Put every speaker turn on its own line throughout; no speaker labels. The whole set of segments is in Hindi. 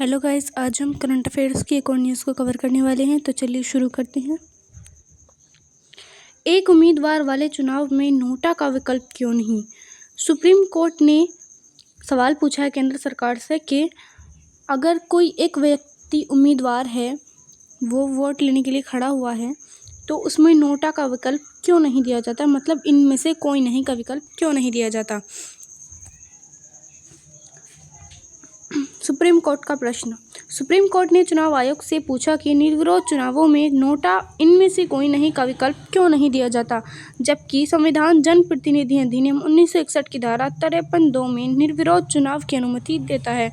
हेलो गाइस, आज हम करंट अफेयर्स की एक और न्यूज़ को कवर करने वाले हैं। तो चलिए शुरू करते हैं। एक उम्मीदवार वाले चुनाव में नोटा का विकल्प क्यों नहीं? सुप्रीम कोर्ट ने सवाल पूछा है केंद्र सरकार से कि अगर कोई एक व्यक्ति उम्मीदवार है, वो वोट लेने के लिए खड़ा हुआ है, तो उसमें नोटा का विकल्प क्यों नहीं दिया जाता, मतलब इनमें से कोई नहीं का विकल्प क्यों नहीं दिया जाता। सुप्रीम कोर्ट का प्रश्न। सुप्रीम कोर्ट ने चुनाव आयोग से पूछा कि निर्विरोध चुनावों में नोटा इनमें से कोई नहीं का विकल्प क्यों नहीं दिया जाता, जबकि संविधान जनप्रतिनिधि अधिनियम 1961 की धारा 53(2) में निर्विरोध चुनाव की अनुमति देता है।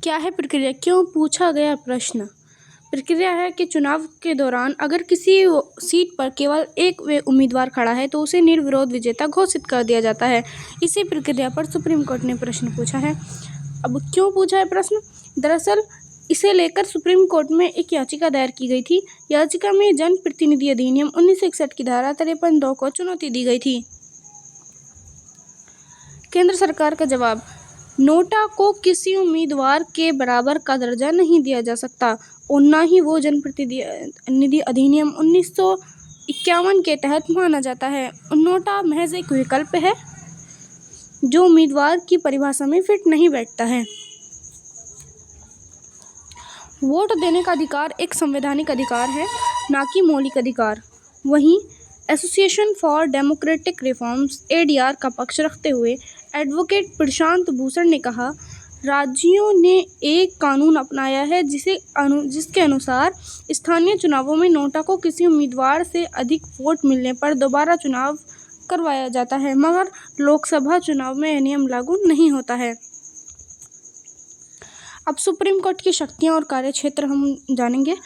क्या है प्रक्रिया? क्यों पूछा गया प्रश्न? प्रक्रिया है कि चुनाव के दौरान अगर किसी सीट पर केवल एक उम्मीदवार खड़ा है तो उसे निर्विरोध विजेता घोषित कर दिया जाता है। इसी प्रक्रिया पर सुप्रीम कोर्ट ने प्रश्न पूछा है। अब क्यों पूछा है प्रश्न? दरअसल इसे लेकर सुप्रीम कोर्ट में एक याचिका दायर की गई थी। याचिका में जनप्रतिनिधि अधिनियम 1961 की धारा 53(2) को चुनौती दी गई थी। केंद्र सरकार का जवाब। नोटा को किसी उम्मीदवार के बराबर का दर्जा नहीं दिया जा सकता और न ही वो जनप्रतिनिधि अधिनियम 1951 के तहत माना जाता है। नोटा महज एक विकल्प है जो उम्मीदवार की परिभाषा में फिट नहीं बैठता है। वोट देने का अधिकार एक संवैधानिक अधिकार है, न कि मौलिक अधिकार। वहीं association for democratic reforms (ADR) का पक्ष रखते हुए एडवोकेट प्रशांत भूषण ने कहा, राज्यों ने एक कानून अपनाया है जिसके अनुसार स्थानीय चुनावों में नोटा को किसी उम्मीदवार से अधिक वोट मिलने पर दोबारा चुनाव करवाया जाता है, मगर लोकसभा चुनाव में यह नियम लागू नहीं होता है। अब सुप्रीम कोर्ट की शक्तियां और कार्यक्षेत्र हम जानेंगे।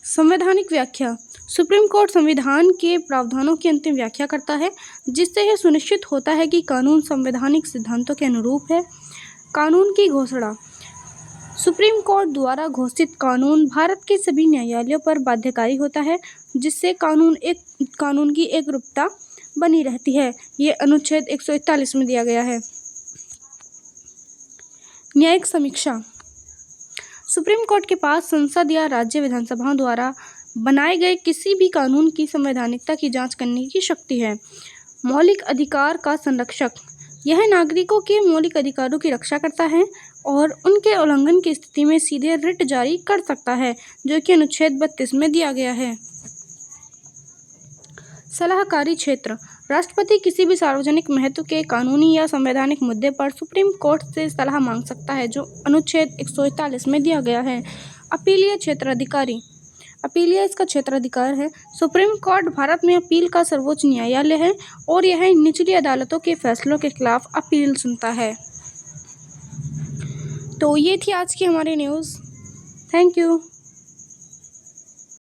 संवैधानिक व्याख्या। सुप्रीम कोर्ट संविधान के प्रावधानों की अंतिम व्याख्या करता है, जिससे यह सुनिश्चित होता है कि कानून संवैधानिक सिद्धांतों के अनुरूप है। कानून की घोषणा। सुप्रीम कोर्ट द्वारा घोषित कानून भारत के सभी न्यायालयों पर बाध्यकारी होता है, जिससे कानून की एकरूपता बनी रहती है। ये अनुच्छेद 141 में दिया गया है। न्यायिक समीक्षा। सुप्रीम कोर्ट के पास संसद या राज्य विधानसभाओं द्वारा बनाए गए किसी भी कानून की संवैधानिकता की जांच करने की शक्ति है। मौलिक अधिकार का संरक्षक। यह नागरिकों के मौलिक अधिकारों की रक्षा करता है और उनके उल्लंघन की स्थिति में सीधे रिट जारी कर सकता है, जो कि अनुच्छेद 32 में दिया गया है। सलाहकारी क्षेत्र। राष्ट्रपति किसी भी सार्वजनिक महत्व के कानूनी या संवैधानिक मुद्दे पर सुप्रीम कोर्ट से सलाह मांग सकता है, जो अनुच्छेद 141 में दिया गया है। अपीलीय क्षेत्राधिकारी। अपीलीय इसका क्षेत्राधिकार है। सुप्रीम कोर्ट भारत में अपील का सर्वोच्च न्यायालय है और यह निचली अदालतों के फैसलों के खिलाफ अपील सुनता है। तो ये थी आज की हमारी न्यूज़। Thank you.